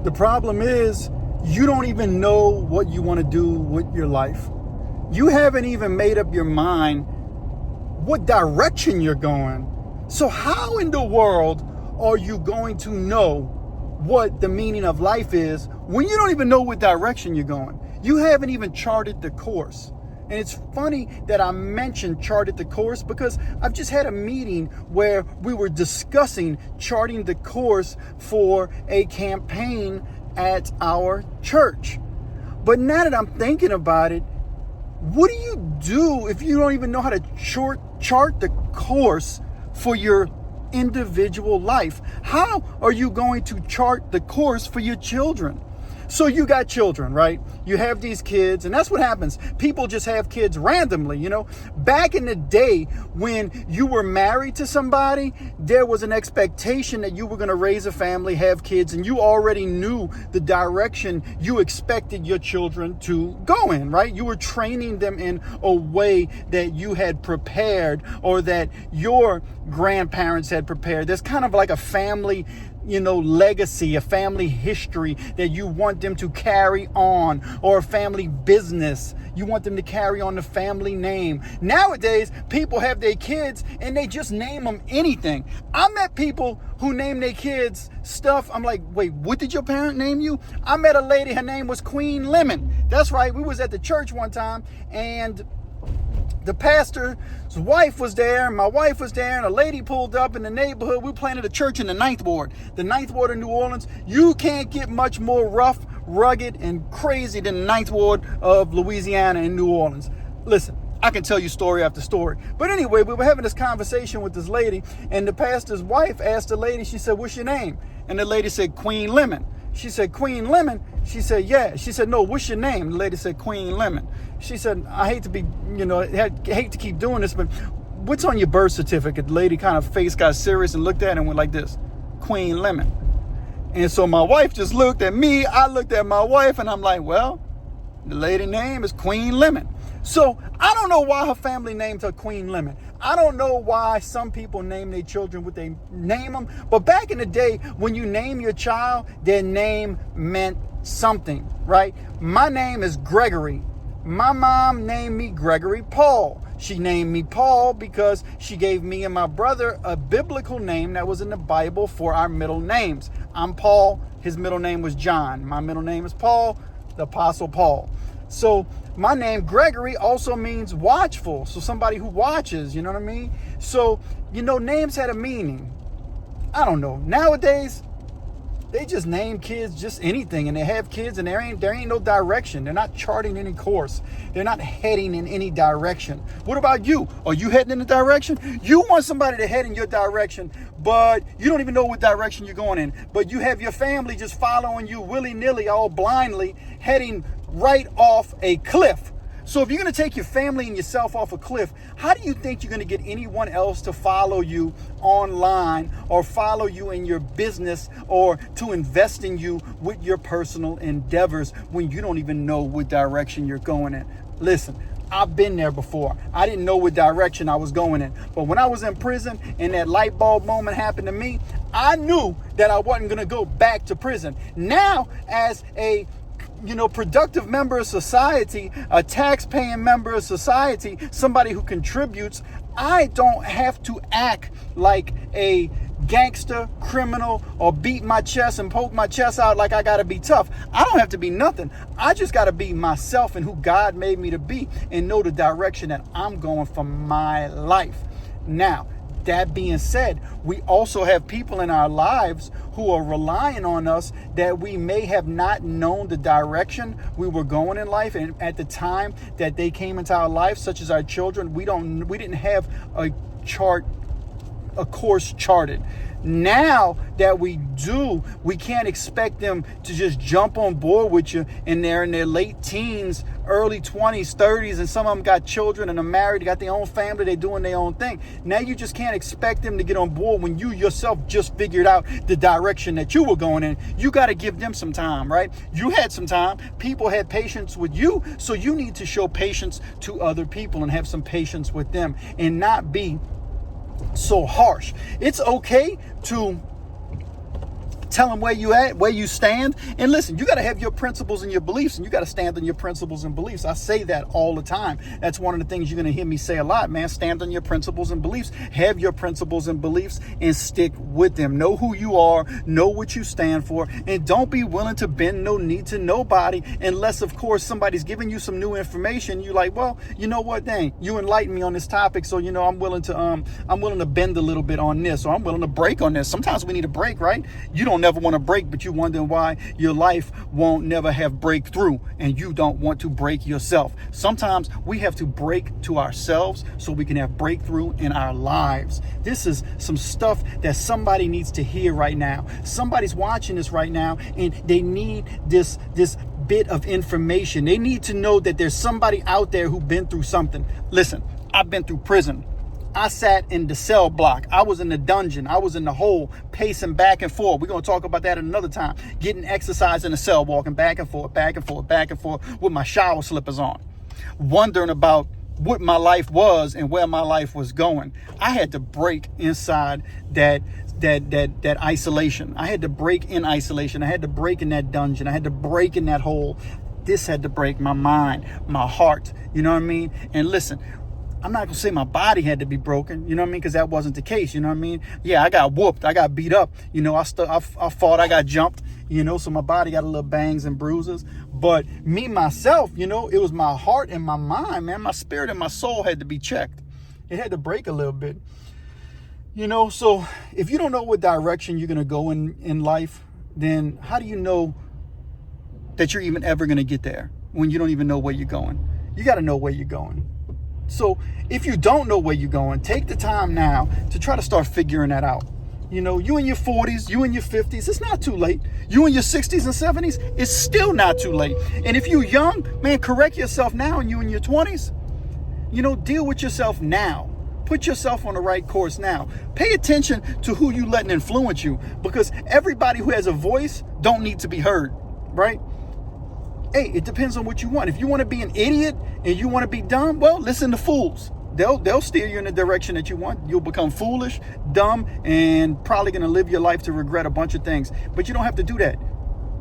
The problem is you don't even know what you want to do with your life. You haven't even made up your mind what direction you're going. So how in the world are you going to know what the meaning of life is when you don't even know what direction you're going? You haven't even charted the course. And it's funny that I mentioned charted the course because I've just had a meeting where we were discussing charting the course for a campaign at our church. But now that I'm thinking about it, what do you do if you don't even know how to chart the course for your individual life? How are you going to chart the course for your children? So you got children, right? You have these kids, and that's what happens. People just have kids randomly, you know. Back in the day when you were married to somebody, there was an expectation that you were going to raise a family, have kids, and you already knew the direction you expected your children to go in, right? You were training them in a way that you had prepared or that your grandparents had prepared. There's kind of like a family legacy, a family history that you want them to carry on, or a family business. You want them to carry on the family name. Nowadays, people have their kids and they just name them anything. I met people who name their kids stuff. I'm like, wait, what did your parent name you? I met a lady, her name was Queen Lemon. That's right. We was at the church one time and the pastor's wife was there, my wife was there, and a lady pulled up in the neighborhood. We planted a church in the Ninth Ward. The Ninth Ward of New Orleans. You can't get much more rough, rugged, and crazy than the Ninth Ward of Louisiana in New Orleans. Listen, I can tell you story after story. But anyway, we were having this conversation with this lady, and the pastor's wife asked the lady, she said, "What's your name?" And the lady said, "Queen Lemon." She said, "Queen Lemon?" She said, "Yeah." She said, "No, what's your name?" The lady said, "Queen Lemon." She said, "I hate to be, hate to keep doing this, but what's on your birth certificate?" The lady kind of face got serious and looked at it and went like this, "Queen Lemon." And so my wife just looked at me. I looked at my wife and I'm like, well, the lady name is Queen Lemon. So I don't know why her family named her Queen Lemon. I don't know why some people name their children what they name them. But back in the day, when you name your child, their name meant something, right? My name is Gregory. My mom named me Gregory Paul. She named me Paul because she gave me and my brother a biblical name that was in the Bible for our middle names. I'm Paul. His middle name was John. My middle name is Paul, the Apostle Paul. So my name Gregory also means watchful. So somebody who watches, you know what I mean? So, names had a meaning. I don't know. Nowadays, they just name kids just anything, and they have kids and there ain't no direction. They're not charting any course. They're not heading in any direction. What about you? Are you heading in a direction? You want somebody to head in your direction, but you don't even know what direction you're going in. But you have your family just following you willy-nilly, all blindly, heading right off a cliff. So if you're going to take your family and yourself off a cliff, how do you think you're going to get anyone else to follow you online or follow you in your business or to invest in you with your personal endeavors when you don't even know what direction you're going in? Listen, I've been there before. I didn't know what direction I was going in. But when I was in prison and that light bulb moment happened to me, I knew that I wasn't going to go back to prison. Now, as a productive member of society, a tax-paying member of society, somebody who contributes, I don't have to act like a gangster, criminal, or beat my chest and poke my chest out like I gotta be tough. I don't have to be nothing. I just gotta be myself and who God made me to be and know the direction that I'm going for my life. Now, that being said, we also have people in our lives who are relying on us that we may have not known the direction we were going in life. And at the time that they came into our life, such as our children, we didn't have a course charted. Now that we do, we can't expect them to just jump on board with you and they're in their late teens, early 20s, 30s, and some of them got children and are married, they got their own family, they're doing their own thing. Now you just can't expect them to get on board when you yourself just figured out the direction that you were going in. You got to give them some time, right? You had some time. People had patience with you, so you need to show patience to other people and have some patience with them and not be so harsh. It's okay to Tell them where you at, where you stand. And listen, you got to have your principles and your beliefs, and you got to stand on your principles and beliefs. I say that all the time. That's one of the things you're going to hear me say a lot, man. Stand on your principles and beliefs. Have your principles and beliefs and stick with them. Know who you are, know what you stand for, and don't be willing to bend no knee to nobody unless, of course, somebody's giving you some new information. You like, well, you know what, dang, you enlightened me on this topic, so I'm willing to bend a little bit on this, or I'm willing to break on this. Sometimes we need a break, right? You don't never want to break, but you wondering why your life won't never have breakthrough, and you don't want to break yourself. Sometimes we have to break to ourselves so we can have breakthrough in our lives. This is some stuff that somebody needs to hear right now. Somebody's watching this right now, and they need this bit of information. They need to know that there's somebody out there who's been through something. Listen, I've been through prison. I sat in the cell block. I was in the dungeon. I was in the hole, pacing back and forth. We're going to talk about that another time. Getting exercise in the cell, walking back and forth, back and forth, back and forth with my shower slippers on. Wondering about what my life was and where my life was going. I had to break inside that isolation. I had to break in isolation. I had to break in that dungeon. I had to break in that hole. This had to break my mind, my heart. You know what I mean? And listen, I'm not going to say my body had to be broken, you know what I mean? Because that wasn't the case, you know what I mean? Yeah, I got whooped. I got beat up. I fought. I got jumped, so my body got a little bangs and bruises. But me, myself, it was my heart and my mind, man. My spirit and my soul had to be checked. It had to break a little bit. So if you don't know what direction you're going to go in life, then how do you know that you're even ever going to get there when you don't even know where you're going? You got to know where you're going. So if you don't know where you're going, take the time now to try to start figuring that out. You in your 40s, you in your 50s, it's not too late. You in your 60s and 70s, it's still not too late. And if you're young, man, correct yourself now, and you in your 20s, deal with yourself now. Put yourself on the right course now. Pay attention to who you letting influence you, because everybody who has a voice don't need to be heard, right? Hey, it depends on what you want. If you want to be an idiot and you want to be dumb, well, listen to fools. They'll steer you in the direction that you want. You'll become foolish, dumb, and probably going to live your life to regret a bunch of things. But you don't have to do that.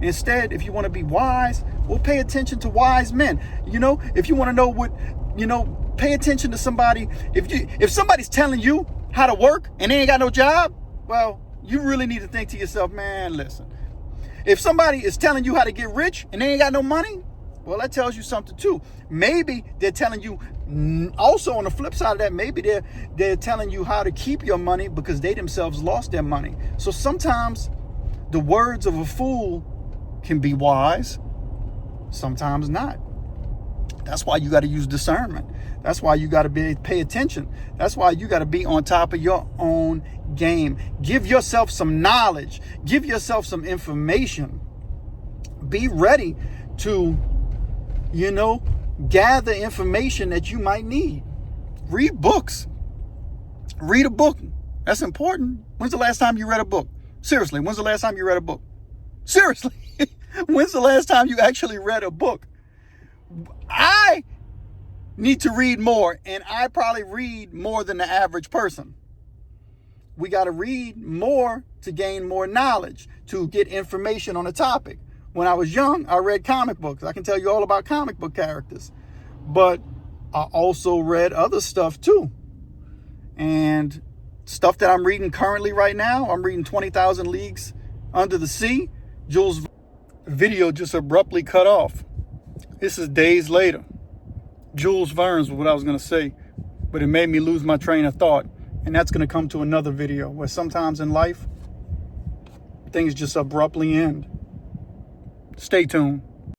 Instead, if you want to be wise, well, pay attention to wise men. If you want to know what, pay attention to somebody. If somebody's telling you how to work and they ain't got no job, well, you really need to think to yourself, man, listen. If somebody is telling you how to get rich and they ain't got no money, well, that tells you something too. Maybe they're telling you, also on the flip side of that, maybe they're telling you how to keep your money because they themselves lost their money. So sometimes the words of a fool can be wise, sometimes not. That's why you got to use discernment. That's why you got to pay attention. That's why you got to be on top of your own game. Give yourself some knowledge. Give yourself some information. Be ready to, gather information that you might need. Read books. Read a book. That's important. When's the last time you read a book? Seriously, when's the last time you read a book? Seriously, when's the last time you actually read a book? I need to read more, and I probably read more than the average person. We got to read more to gain more knowledge, to get information on a topic. When I was young, I read comic books. I can tell you all about comic book characters. But I also read other stuff too. And stuff that I'm reading currently right now, I'm reading 20,000 Leagues Under the Sea. Jules' video just abruptly cut off. This is days later. Jules Verne's was what I was going to say, but it made me lose my train of thought. And that's going to come to another video where sometimes in life, things just abruptly end. Stay tuned.